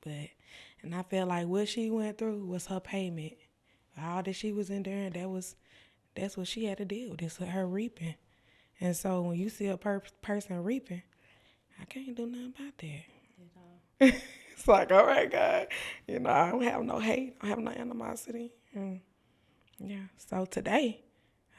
And I feel like what she went through was her payment. All that she was enduring, that's what she had to deal with. It's her reaping. And so when you see a person reaping, I can't do nothing about that. It's like, all right, God, I don't have no hate, I don't have no animosity. And yeah, so today,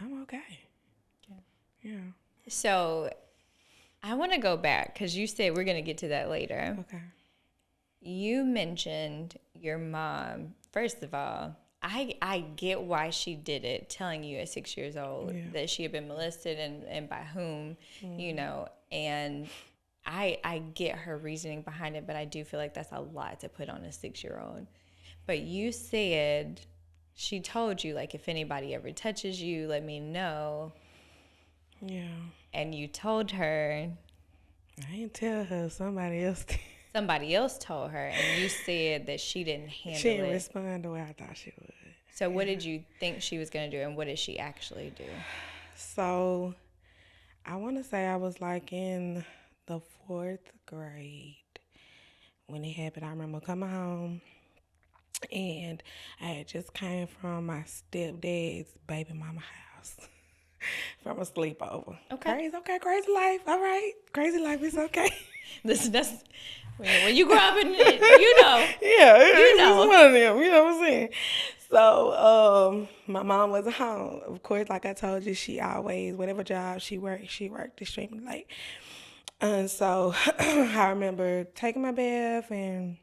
I'm okay. Yeah. So I want to go back because you said we're going to get to that later. Okay. You mentioned your mom. First of all, I get why she did it, telling you at 6 years old that she had been molested and by whom, and I get her reasoning behind it, but I do feel like that's a lot to put on a 6-year-old. But you said she told you, like, if anybody ever touches you, let me know. Yeah. And you told her. I didn't tell her. Somebody else did. Somebody else told her, and you said that she didn't handle it. She didn't respond the way I thought she would. So what did you think she was going to do, and what did she actually do? So I want to say I was like in the 4th grade when it happened. I remember coming home, and I had just came from my stepdad's baby mama house from a sleepover. Okay. Crazy life. All right, crazy life is okay. That's when you grow up in it, you know. Yeah, it's one of them. You know what I'm saying? So my mom wasn't home. Of course, like I told you, she always, whatever job she worked extremely late. And so I remember taking my bath and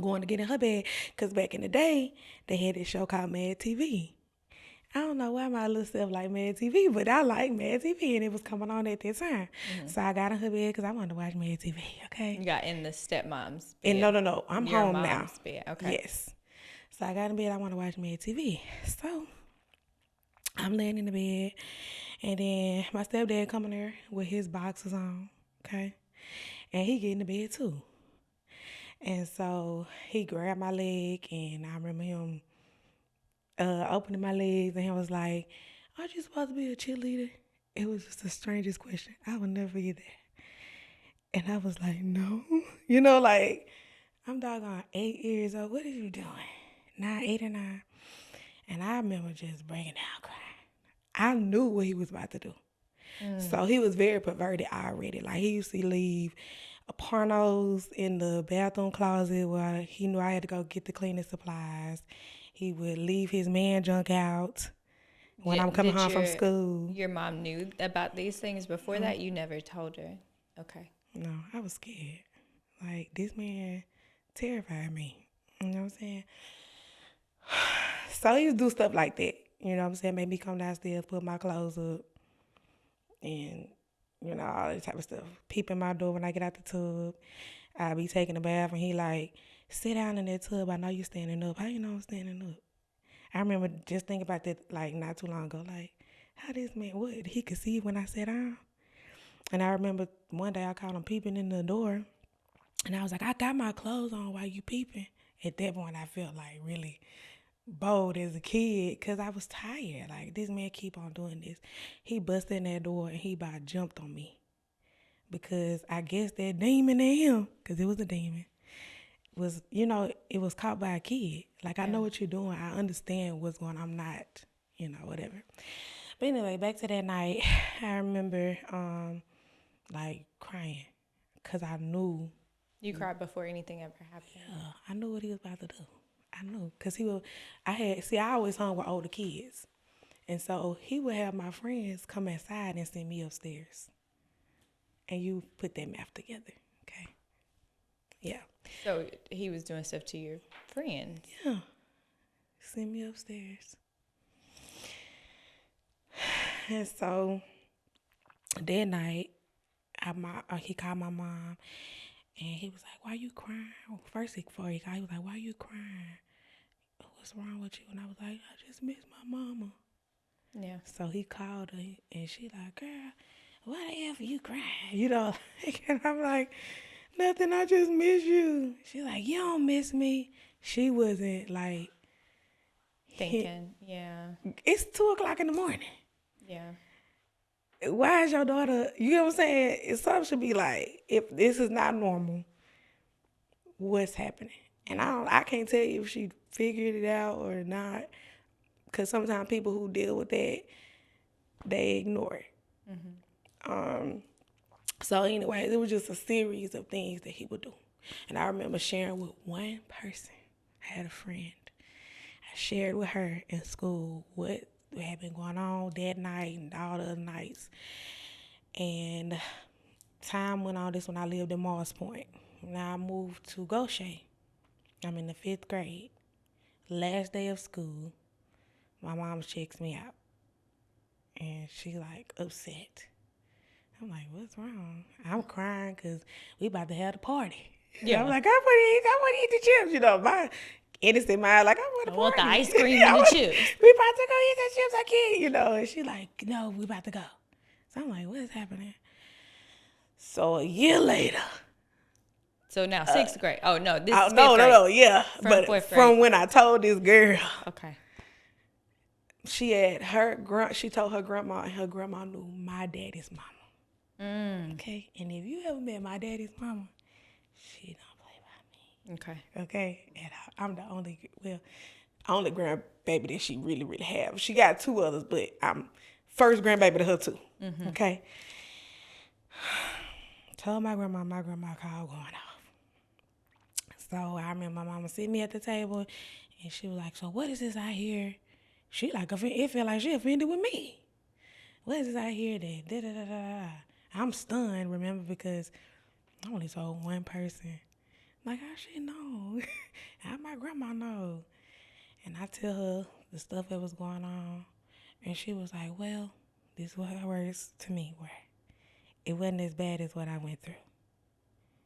going to get in her bed, because back in the day, they had this show called Mad TV. I don't know why my little self like Mad TV, but I like Mad TV, and it was coming on at that time. Mm-hmm. So I got in her bed because I wanted to watch Mad TV, okay? You got in the stepmom's bed. And no, I'm Your home mom's now. Bed. Okay. Yes. So I got in bed, I want to watch Mad TV. So I'm laying in the bed, and then my stepdad coming there with his boxers on, okay? And he get in the bed too. And so he grabbed my leg, and I remember him opening my legs, and he was like, "Aren't you supposed to be a cheerleader?" It was just the strangest question. I would never forget that. And I was like, "No." Like, I'm doggone 8 years old. What are you doing? 9, 8 or 9. And I remember just breaking down crying. I knew what he was about to do. So he was very perverted already. Like, he used to leave pornos in the bathroom closet where he knew I had to go get the cleaning supplies. He would leave his man junk out when I'm coming home from school. Your mom knew about these things before that? You never told her? Okay. No, I was scared. Like, this man terrified me. You know what I'm saying? So he would do stuff like that. You know what I'm saying? Make me come downstairs, put my clothes up, and, all that type of stuff. Peep in my door when I get out the tub. I'll be taking a bath, and he like, "Sit down in that tub. I know you standing up." How you know I'm standing up? I remember just thinking about that, like, not too long ago. Like, how this man, what? He could see when I sat down? And I remember one day I caught him peeping in the door, and I was like, "I got my clothes on while you peeping." At that point, I felt like really bold as a kid, because I was tired. Like, this man keep on doing this. He busted in that door, and he about jumped on me, because I guess that demon in him, because it was a demon, was, it was caught by a kid. Like, I know what you're doing. I understand what's going on. I'm not, whatever. But anyway, back to that night, I remember, like, crying, because I knew. You cried before anything ever happened? Yeah, I knew what he was about to do. I knew, because I always hung with older kids. And so he would have my friends come inside and send me upstairs. And you put that math together, okay? Yeah. So he was doing stuff to your friends? Yeah. Send me upstairs. And so that night, he called my mom, and he was like, "Why you crying?" First, before he called, he was like, "Why you crying? What's wrong with you?" And I was like, "I just miss my mama." Yeah. So he called her, and she like, "Girl, why the F are you crying?" And I'm like, "Nothing, I just miss you." She like, "You don't miss me." She wasn't like thinking, yeah. It's 2:00 in the morning. Yeah. Why is your daughter, you know what I'm saying? Something should be like, if this is not normal, what's happening. And I can't tell you if she figured it out or not, because sometimes people who deal with that, they ignore it. So anyway, it was just a series of things that he would do. And I remember sharing with one person. I had a friend. I shared with her in school what had been going on that night and all the other nights. And time went on. This when I lived in Mars Point. Now I moved to Goshen. I'm in the 5th grade. Last day of school, my mom checks me out. And she like upset. I'm like, what's wrong? I'm crying because we about to have the party. Yeah. I'm like, I want to eat the chips. You know, my innocent mind, like, I want to party. I want the ice cream and the chips. We about to go eat the chips. I can't, you know. And she like, no, we about to go. So I'm like, what is happening? So a year later. So now 6th grade. Oh, no, this is 5th No, grade. Yeah. From but from when I told this girl. Okay. She told her grandma, and her grandma knew my daddy's mama. Okay, and if you ever met my daddy's mama, she don't play by me. Okay, and I'm the only grandbaby that she really, really have. She got 2 others, but I'm first grandbaby to her too. Okay. Told my grandma called going off. So I remember my mama sitting me at the table, and she was like, "So what is this I hear?" She like, it felt like she offended with me. What is this I hear that da da da da? I'm stunned, remember, because I only told one person. Like, how she know? How my grandma know? And I tell her the stuff that was going on. And she was like, well, this is what her words to me were. It wasn't as bad as what I went through.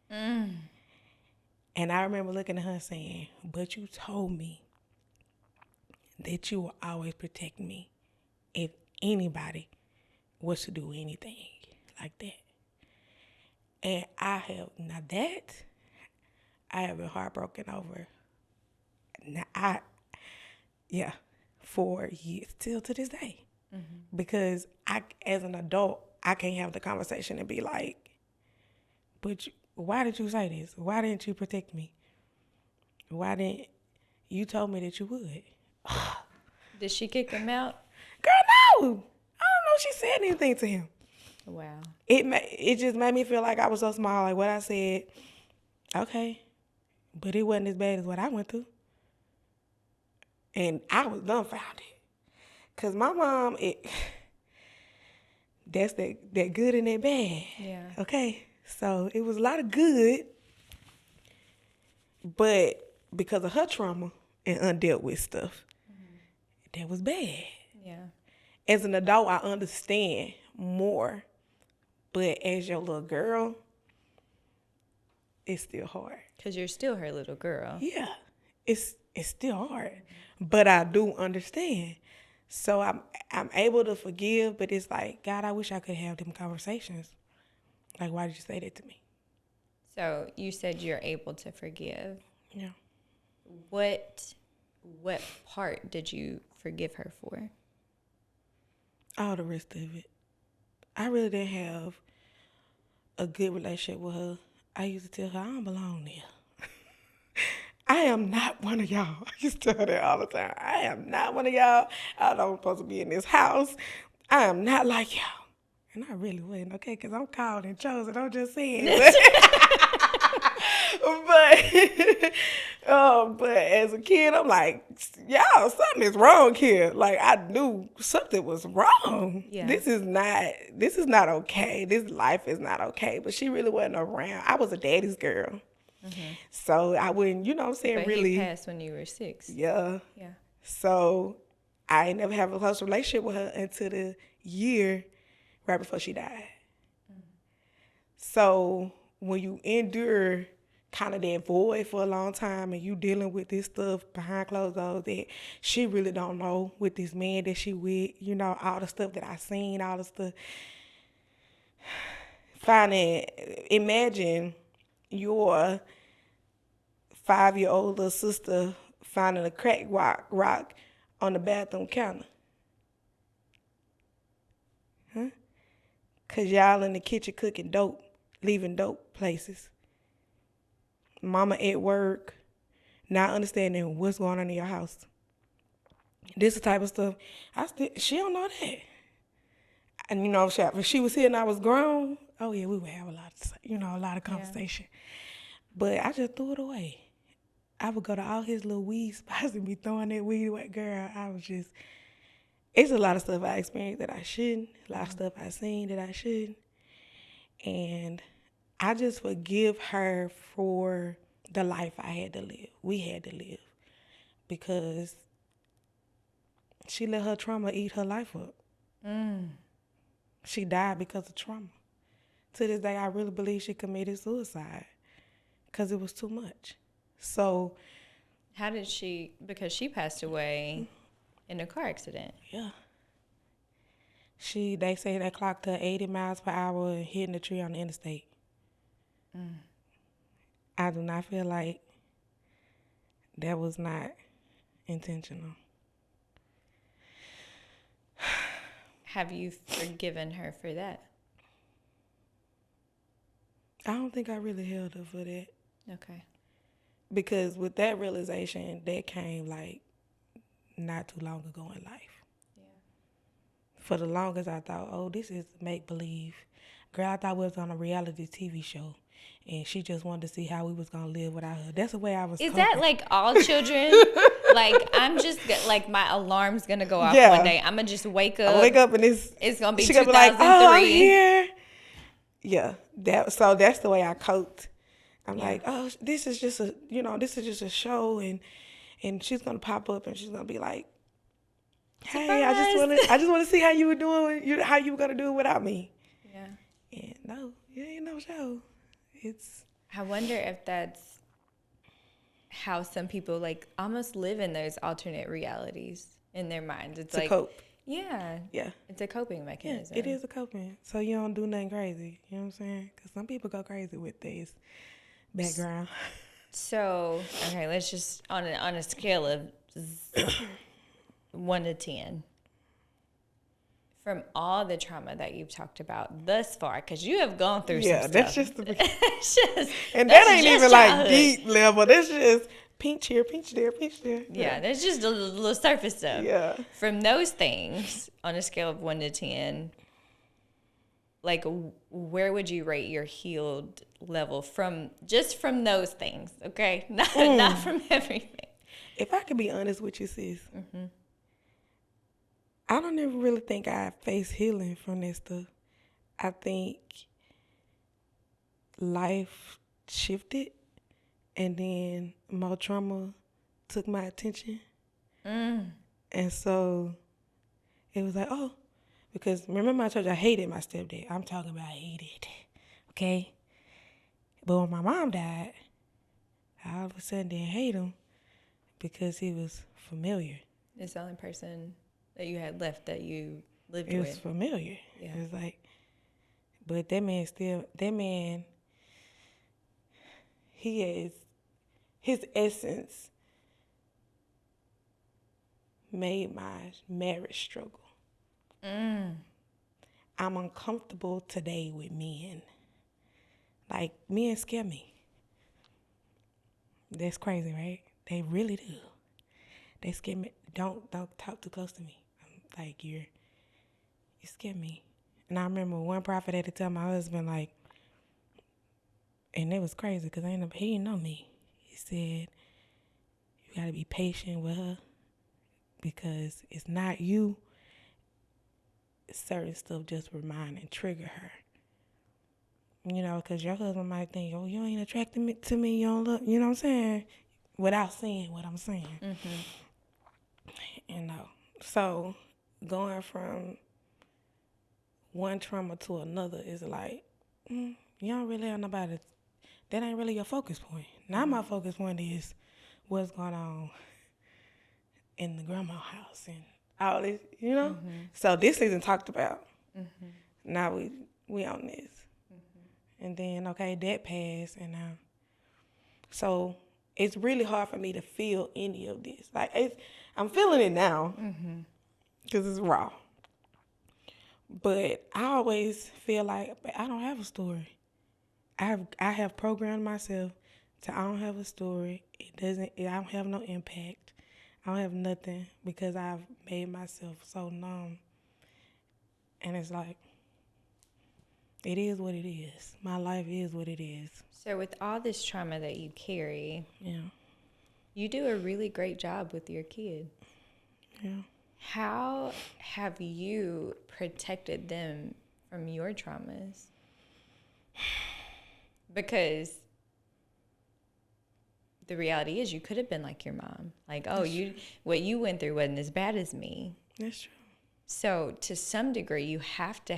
And I remember looking at her saying, but you told me that you will always protect me if anybody was to do anything like that. And I have been heartbroken over. Now for years, till to this day. Because as an adult, I can't have the conversation and be like, but why did you say this? Why didn't you protect me? Why didn't you told me that you would? Did she kick him out? Girl, no. I don't know if she said anything to him. Wow. It just made me feel like I was so small. Like what I said, okay, but it wasn't as bad as what I went through. And I was dumbfounded. Because my mom, that's that good and that bad. Yeah. Okay? So it was a lot of good, but because of her trauma and undealt with stuff, that was bad. Yeah. As an adult, I understand more. But as your little girl, it's still hard. Because you're still her little girl. Yeah. It's still hard. But I do understand. So I'm able to forgive, but it's like, God, I wish I could have them conversations. Like, why did you say that to me? So you said you're able to forgive. Yeah. What part did you forgive her for? All the rest of it. I really didn't have a good relationship with her. I used to tell her, I don't belong there. I am not one of y'all. I used to tell her that all the time. I am not one of y'all. I don't supposed to be in this house. I am not like y'all. And I really wasn't, okay, because I'm called and chosen. I'm just saying. But as a kid, I'm like, y'all, something is wrong here. Like, I knew something was wrong. Yeah. This is not okay. This life is not okay. But she really wasn't around. I was a daddy's girl. Mm-hmm. So I wouldn't, you know what I'm saying, but really. He passed when you were 6. Yeah. Yeah. So I ain't never have a close relationship with her until the year right before she died. Mm-hmm. So when you endure kind of that void for a long time and you dealing with this stuff behind closed doors that she really don't know with this man that she with, you know, all the stuff that I seen, all the stuff. Imagine your 5-year-old little sister finding a crack rock on the bathroom counter. Huh? Because y'all in the kitchen cooking dope, leaving dope places. mama at work, not understanding what's going on in your house. This the type of stuff she don't know that. And if she was here and I was grown, oh yeah, we would have a lot of conversation. Yeah. But I just threw it away. I would go to all his little weed spots and be throwing that weed away. Girl, it's a lot of stuff I experienced that I shouldn't, a lot of stuff I seen that I shouldn't. And I just forgive her for the life I had to live. We had to live. Because she let her trauma eat her life up. She died because of trauma. To this day, I really believe she committed suicide because it was too much. So, how did she? Because she passed away in a car accident. Yeah. They say they clocked her 80 miles per hour and hitting a tree on the interstate. I do not feel like that was not intentional. Have you forgiven her for that? I don't think I really held her for that. Okay. Because with that realization, that came like not too long ago in life. Yeah. For the longest, I thought, oh, this is make-believe. Girl, I thought we was on a reality TV show. And she just wanted to see how we was going to live without her. That's the way I was Is coping. that like all children? Like, I'm just, like, my alarm's going to go off one day. I'm going to just wake up. I wake up and it's going to be 2003. Gonna be like, oh, I'm here. Yeah. So that's the way I coped. I'm like, oh, this is just a show. And she's going to pop up and she's going to be like, hey, surprise. I just want to see how you were doing, how you were going to do it without me. Yeah. And no, it ain't no show. I wonder if that's how some people like almost live in those alternate realities in their minds. It's like cope. Yeah. Yeah. It's a coping mechanism. Yeah, it is a coping. So you don't do nothing crazy. You know what I'm saying? Because some people go crazy with this background. So, okay, let's just on a scale of 1 to 10. From all the trauma that you've talked about thus far, because you have gone through some stuff. Yeah, that's just the beginning. And that ain't even childhood. Like deep level. That's just pinch here, pinch there, pinch there. Yeah, that's just a little surface stuff. Yeah. From those things, on a scale of 1 to 10, like where would you rate your healed level from those things? Okay, not from everything. If I could be honest with you, sis. Mm-hmm. I don't ever really think I faced healing from this stuff. I think life shifted and then more trauma took my attention. And so it was like, oh, because remember I told you I hated my stepdad. I'm talking about hated, okay? But when my mom died, I all of a sudden didn't hate him because he was familiar. It's the only person that you had left that you lived with. It with. was familiar. Yeah. It was like, but that man, his essence made my marriage struggle. I'm uncomfortable today with men. Like, men scare me. That's crazy, right? They really do. They scare me. Don't talk too close to me. I'm like, you scare me. And I remember one prophet had to tell my husband, like, and it was crazy because he didn't know me. He said, you got to be patient with her because it's not you. Certain stuff just remind and trigger her. You know, because your husband might think, oh, you ain't attracted to me, you don't look, you know what I'm saying? Without saying what I'm saying. You know, so going from one trauma to another is like, you don't really have nobody. That ain't really your focus point. Now my focus point is what's going on in the grandma house and all this, you know? So this isn't talked about. Now we on this. And then, okay, that passed. And so it's really hard for me to feel any of this. Like, I'm feeling it now because it's raw. But I always feel like I don't have a story. I have programmed myself So I don't have a story. I don't have no impact. I don't have nothing because I've made myself so numb. And it's like, it is what it is. My life is what it is. So with all this trauma that you carry, Yeah. you do a really great job with your kid. Yeah. How have you protected them from your traumas? Because the reality is you could have been like your mom. Like, oh, what you went through wasn't as bad as me. That's true. So to some degree, you have to